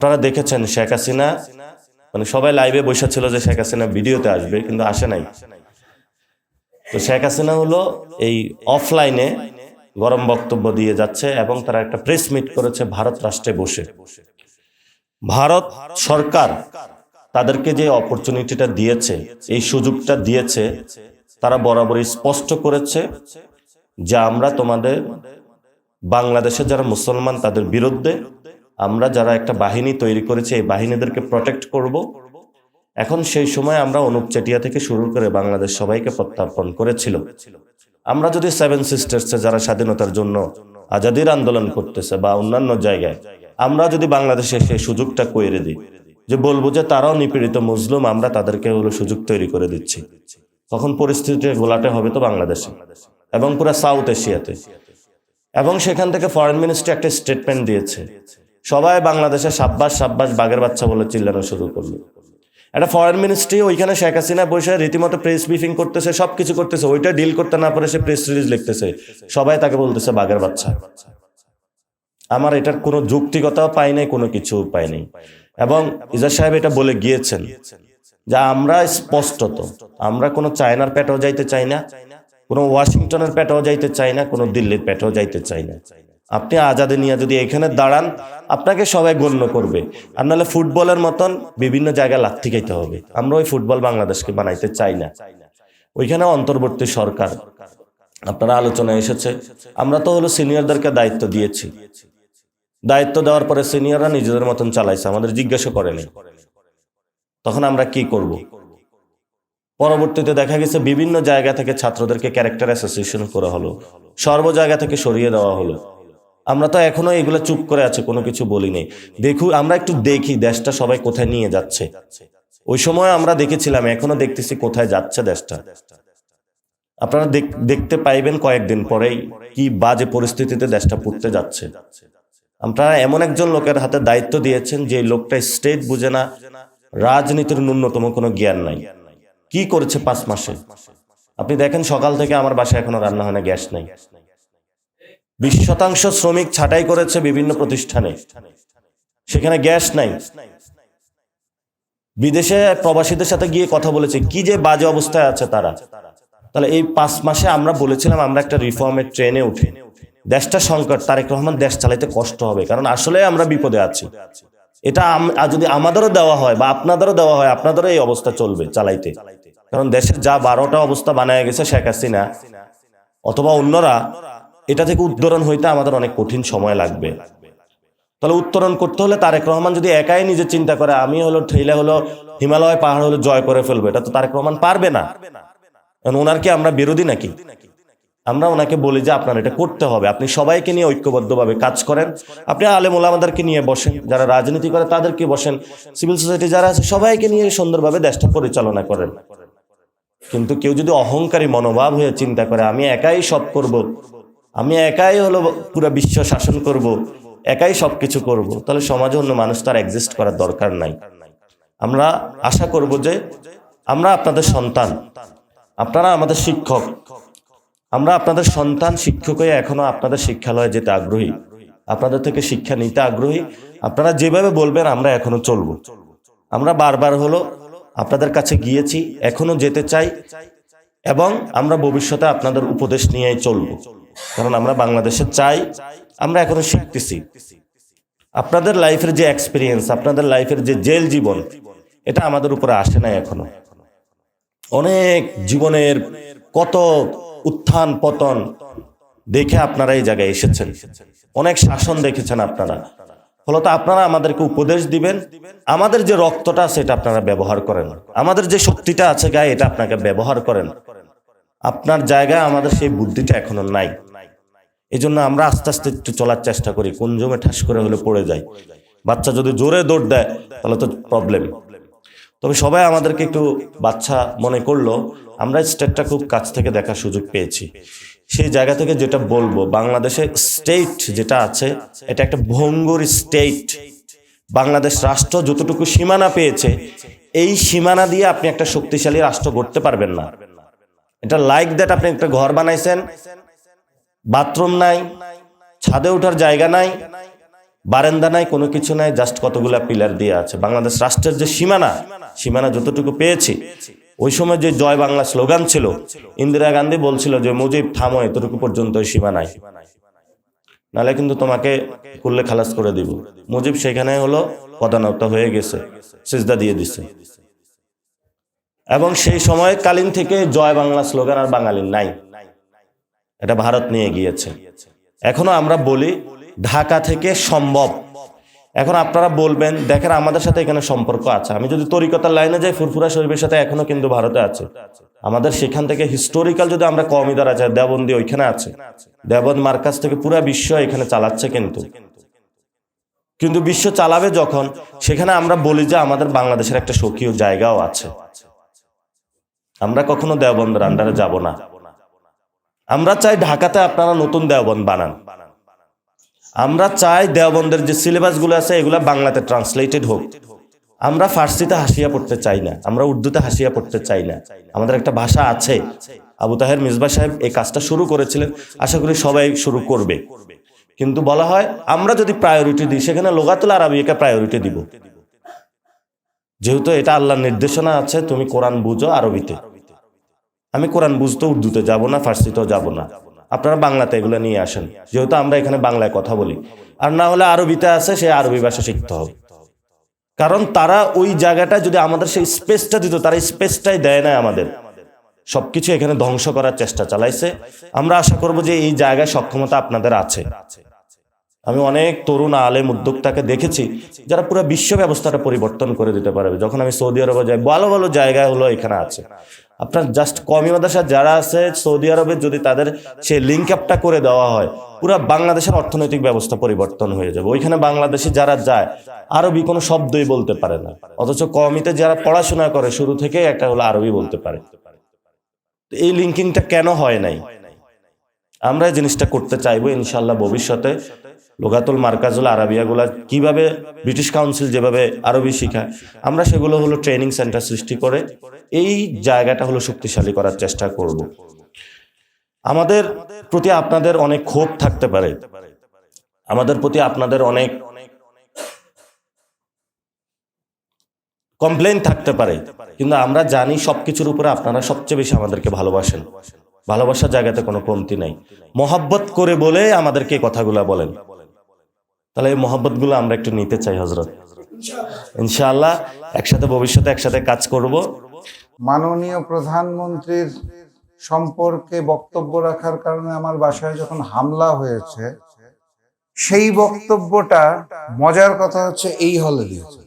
আপনারা দেখেছেন শেখ হাসিনা, মানে সবাই লাইভে বসেছিল যে শেখ হাসিনা ভিডিওতে আসবে, কিন্তু আসে নাই। তো শেখ হাসিনা হলো এই অফলাইনে গরম বক্তব্য দিয়ে যাচ্ছে এবং তারা একটা প্রেস মিট করেছে ভারত রাষ্ট্রে বসে। ভারত সরকার তাদেরকে যে অপরচুনিটিটা দিয়েছে, এই সুযোগটা দিয়েছে, তারা বরাবরই স্পষ্ট করেছে যে আমরা তোমাদের বাংলাদেশে যারা মুসলমান তাদের বিরুদ্ধে আমরা যারা একটা বাহিনী তৈরি করেছি, এই বাহিনীদেরকে প্রটেক্ট করব। এখন সেই সময় আমরা অনুপ চেটিয়া থেকে শুরু করে বাংলাদেশ সবাইকে প্রত্যর্পণ করেছিল। আমরা যদি সেভেন সিস্টার্সে যারা স্বাধীনতার জন্য আজাদির আন্দোলন করতেছে বা অন্যান্য জায়গায়, আমরা যদি বাংলাদেশে সেই সুযোগটা করে দিই, যে বলবো যে তারাও নিপীড়িত মুসলিম, আমরা তাদেরকে হলো সুযোগ তৈরি করে দিচ্ছি, তখন পরিস্থিতি গোলাটে হবে তো বাংলাদেশে এবং পুরো সাউথ এশিয়াতে। এবং সেখান থেকে ফরেন মিনিস্ট্রি একটা স্টেটমেন্ট দিয়েছে, সবাই বাংলাদেশে সাব্বাস সাব্বাস বাঘের বাচ্চা বলে চিল্লানো শুরু করলো। একটা ফরেন মিনিস্ট্রি ওইখানে শেখ হাসিনা বসে রীতিমতো প্রেস ব্রিফিং করতেছে, সবকিছু করতেছে, ওইটা ডিল করতে না পারে সে প্রেস রিলিজ লিখতেছে, সবাই তাকে বলতেছে বাঘের বাচ্চা। আমার এটার কোনো যৌক্তিকতাও পাই নাই, কোনো কিছু পাই নাই। এবং ইজাজ সাহেব এটা বলে গিয়েছেন যে আমরা স্পষ্টত আমরা কোনো চায়নার পেটেও যাইতে চাই না, কোনো ওয়াশিংটনের পেটেও যাইতে চাই না, কোনো দিল্লির পেটেও যাইতে চাই না। আপনি আজাদী নিয়ে যদি এখানে দাঁড়ান, আপনাকে সবাই গণ্য করবে। আর নাহলে ফুটবলের মতন বিভিন্ন জায়গায় লাথি খাইতে হবে। আমরা ওই ফুটবল বাংলাদেশকে বানাইতে চাই না। ওইখানে অন্তর্বর্তী সরকার আপনারা আলোচনায় এসেছে, আমরা তো হলো সিনিয়রদেরকে দায়িত্ব দিয়েছি, দায়িত্ব দেওয়ার পরে সিনিয়ররা নিজেদের মতন চালাইছে, আমাদের জিজ্ঞাসা করেনি। তখন আমরা কি করব? পরবর্তীতে দেখা গেছে বিভিন্ন জায়গা থেকে ছাত্রদেরকে ক্যারেক্টার অ্যাসোসিয়েশন করা হলো, সর্ব জায়গা থেকে সরিয়ে দেওয়া হলো। আমরা তো এখনো এগুলো চুপ করে আছে, কোনো কিছু বলি নেই। আমরা একটু দেখি দেশটা সবাই কোথায় নিয়ে যাচ্ছে। ওই সময় আমরা দেখেছিলাম, এখনো দেখতেছি কোথায় যাচ্ছে দেশটা। আপনারা দেখতে পাইবেন কয়েকদিন পরেই কি বাজে পরিস্থিতিতে দেশটা পড়তে যাচ্ছে। আপনারা এমন একজন লোকের হাতে দায়িত্ব দিয়েছেন যে লোকটা স্টেট বুঝে না, রাজনীতির ন্যূনতম কোনো জ্ঞান নাই। কি করেছে 5 মাসে আপনি দেখেন, সকাল থেকে আমার বাসায় এখনো রান্না হয় না, গ্যাস নাই। 20% শ্রমিক ছাঁটাই করেছে বিভিন্ন প্রতিষ্ঠানে, সেখানে গ্যাস নাই। বিদেশে প্রবাসীদের সাথে গিয়ে কথা বলেছে, কি যে বাজে অবস্থায় আছে তারা। তাহলে এই 5 মাসে আমরা বলেছিলাম আমরা একটা রিফর্মের ট্রেনে উঠে, দেশটা সংকট, তারেক রহমান দেশ চালাইতে কষ্ট হবে, কারণ আসলে আমরা বিপদে আছি। এটা যদি আমাদেরও দেওয়া হয় বা আপনাদেরও দেওয়া হয়, আপনাদেরও এই অবস্থা চলবে চালাইতে। কারণ দেশের যা 12টা অবস্থা বানায় গেছে শেখ হাসিনা অথবা অন্যরা, এটা থেকে উত্তরণ হইতে আমাদের অনেক কঠিন সময় লাগবে। তাহলে উত্তরণ করতে হলে তারেক রহমান যদি একাই নিজে চিন্তা করে আমি হলো ঠেলে হলো হিমালয় পাহাড় হলো জয় করে ফেলবো, এটা তো তারেক রহমান পারবে না। ওনার কি আমরা বিরোধী নাকি? আমরা ওনাকে বলি যে আপনার এটা করতে হবে, আপনি সবাইকে নিয়ে ঐক্যবদ্ধভাবে কাজ করেন, আপনি আলেম ওলামাদেরকে নিয়ে বসেন, যারা রাজনীতি করে তাদেরকে বসেন, সিভিল সোসাইটি যারা আছে সবাইকে নিয়ে সুন্দরভাবে দেশটা পরিচালনা করেন। কিন্তু কেউ যদি অহংকারী মনোভাব হয়ে চিন্তা করে আমি একাই সব করব, আমি একাই হলো পুরো বিশ্ব শাসন করব, একাই সবকিছু করব, তাহলে সমাজে অন্য মানুষ তার এক্সিস্ট করার দরকার নাই। আমরা আশা করব যে আমরা আপনাদের সন্তান, আপনারা আমাদের শিক্ষক, আমরা আপনাদের সন্তান, শিক্ষক হয়ে এখনো আপনাদের শিক্ষালয়ে যেতে আগ্রহী, আপনাদের থেকে শিক্ষা নিতে আগ্রহী। আপনারা যেভাবে বলবেন আমরা এখনো চলবো। আমরা বারবার হলো আপনাদের কাছে গিয়েছি, এখনো যেতে চাই, এবং আমরা ভবিষ্যতে আপনাদের উপদেশ নিয়েই চলবো, কারণ আমরা বাংলাদেশে চাই। আমরা এখনো শিখতেছি। আপনাদের লাইফের যে এক্সপিরিয়েন্স, আপনাদের লাইফের যে জেল জীবন, এটা আমাদের উপরে আসে নাই এখনো। অনেক জীবনের কত উত্থান পতন দেখে আপনারা এই জায়গায় এসেছেন, অনেক শাসন দেখেছেন আপনারা। ফলত আপনারা আমাদেরকে উপদেশ দিবেন, আমাদের যে রক্তটা আছে এটা আপনারা ব্যবহার করেন, আমাদের যে শক্তিটা আছে গায়ে এটা আপনাকে ব্যবহার করেন। আপনার জায়গায় আমাদের সেই বুদ্ধিটা এখনো নাই। এই জন্য আমরা আস্তে আস্তে একটু চলার চেষ্টা করি, কোন জমে ঠাস করে হলে পড়ে যায়। বাচ্চা যদি জোরে দৌড় দেয় তাহলে তো প্রবলেম। তবে সবাই আমাদেরকে একটু বাচ্চা মনে করলো, আমরা স্টেটটা খুব কাছ থেকে দেখার সুযোগ পেয়েছি। সেই জায়গা থেকে যেটা বলবো, বাংলাদেশের স্টেট যেটা আছে এটা একটা ভঙ্গুর স্টেট। বাংলাদেশ রাষ্ট্র যতটুকু সীমানা পেয়েছে, এই সীমানা দিয়ে আপনি একটা শক্তিশালী রাষ্ট্র গড়তে পারবেন না। এটা লাইক দ্যাট, আপনি একটা ঘর বানাইছেন, বাথরুম নাই, ছাদে ওঠার জায়গা নাই, বারান্দা নাই, কোনো কিছু নাই, জাস্ট কতগুলা পিলার দিয়ে আছে। বাংলাদেশ রাষ্ট্রের যে সীমানা যতটুকু পেয়েছি, ওই সময় যে জয় বাংলা স্লোগান ছিল, ইন্দিরা গান্ধী বলছিল যে মুজিব থামো, এতটুকু পর্যন্ত সীমানায়, নাহলে কিন্তু তোমাকে কুল্লে খালাস করে দিব। মুজিব সেখানে হলো পদানত হয়ে গেছে, সিজদা দিয়ে দিছে। এবং সেই সময় কালীন থেকে জয় বাংলা স্লোগান আর বাঙালির নাই, এটা ভারত নিয়ে গিয়েছে। এখনো আমরা বলি ঢাকা থেকে সম্ভব। এখন আপনারা বলবেন দেখেন আমাদের সাথে এখানে সম্পর্ক আছে, আমি যদি তরিকতার লাইনে যাই, ফুরফুরা শরীফের সাথে এখনো কিন্তু ভারতে আছে। আমাদের সেখান থেকে হিস্টোরিক্যাল যদি আমরা কমিদার আছে, দেওবন্দি ওইখানে আছে, দেওবন্দ মার্কাজ থেকে পুরা বিশ্ব এখানে চালাচ্ছে। কিন্তু বিশ্ব চালাবে যখন, সেখানে আমরা বলি যে আমাদের বাংলাদেশের একটা স্বকীয় জায়গাও আছে। আমরা কখনো দেওবন্দের আন্ডারে যাব না। আমরা চাই ঢাকাতে আপনারা নতুন দেওবন্দ বানান। আমরা চাই দেওবন্দের যে সিলেবাসগুলো আছে এগুলো বাংলাতে ট্রান্সলেটেড হোক। আমরা ফার্সিতে হাসিয়া পড়তে চাই না, আমরা উর্দুতে হাসিয়া পড়তে চাই না। আমাদের একটা ভাষা আছে। আবু তাহের মিসবাহ সাহেব এই কাজটা শুরু করেছিলেন, আশা করি সবাই শুরু করবে। কিন্তু বলা হয় আমরা যদি প্রায়োরিটি দিই, সেখানে লুগাতুল আরাবিয়াকে প্রায়োরিটি দিব, যেহেতু এটা আল্লাহর নির্দেশনা আছে তুমি কোরআন বুঝো আরবিতে। আমি কোরআন বুঝতে উর্দুতে যাব না, ফার্সিতেও যাব না, আপনারা বাংলাতে এগুলো নিয়ে আসেন, যেহেতু আমরা এখানে বাংলায় কথা বলি। আর না হলে আরবিতে আছে, সে আরবি ভাষা শিখতে হবে। কারণ তারা ওই জায়গাটা যদি আমাদের সেই স্পেসটা দিত, তারা স্পেসটাই দেয় না আমাদের, সবকিছু এখানে ধ্বংস করার চেষ্টা চালাইছে। আমরা আশা করব যে এই জায়গায় সক্ষমতা আপনাদের আছে। আমি অনেক তরুণ আলেম উদ্যোক্তাকে দেখেছি যারা পুরো বিশ্ব ব্যবস্থাটা পরিবর্তন করে দিতে পারবে। যখন আমি সৌদি আরবে যাই, ভালো ভালো জায়গায় হলো এখানে আছে। আপনার জাস্ট কওমি মাদ্রাসা যারা আছে সৌদি আরবে, যদি তাদের সেই লিঙ্ক আপটা করে দেওয়া হয়, পুরো বাংলাদেশের অর্থনৈতিক ব্যবস্থা পরিবর্তন হয়ে যাবে। ওইখানে বাংলাদেশে যারা যায় আরবি কোনো শব্দই বলতে পারে না, অথচ কওমিতে যারা পড়াশোনা করে শুরু থেকে একটা হলো আরবি বলতে পারে। এই লিঙ্কিংটা কেন হয় নাই? আমরা এই জিনিসটা করতে চাইবো ইনশাআল্লাহ ভবিষ্যতে। লুগাতুল মার্কাজুল আরাবিয়াগুলা কিভাবে ব্রিটিশ কাউন্সিল যেভাবে আরবি শিখায়, আমরা সেগুলো হলো ট্রেনিং সেন্টার সৃষ্টি করে এই জায়গাটা হলো শক্তিশালী করার চেষ্টা করব। আমাদের প্রতি আপনাদের অনেক ক্ষোভ থাকতে পারে, আমাদের প্রতি আপনাদের অনেক কমপ্লেইন থাকতে পারে, কিন্তু আমরা জানি সবকিছুর উপরে আপনারা সবচেয়ে বেশি আমাদেরকে ভালোবাসেন। ভালোবাসার জায়গাতে কোনো কমতি নাই। মহব্বত করে বলে আমাদেরকে এই কথাগুলো বলেন। তাহলে এই মহব্বতগুলো আমরা একটু নিতে চাই হযরত, ইনশাআল্লাহ একসাথে ভবিষ্যতে একসাথে কাজ করব। মাননীয় প্রধানমন্ত্রীর সম্পর্কে বক্তব্য রাখার কারণে আমার বাসায় যখন হামলা হয়েছে, সেই বক্তব্যটা মজার কথা হচ্ছে এই হলে দিয়েছে।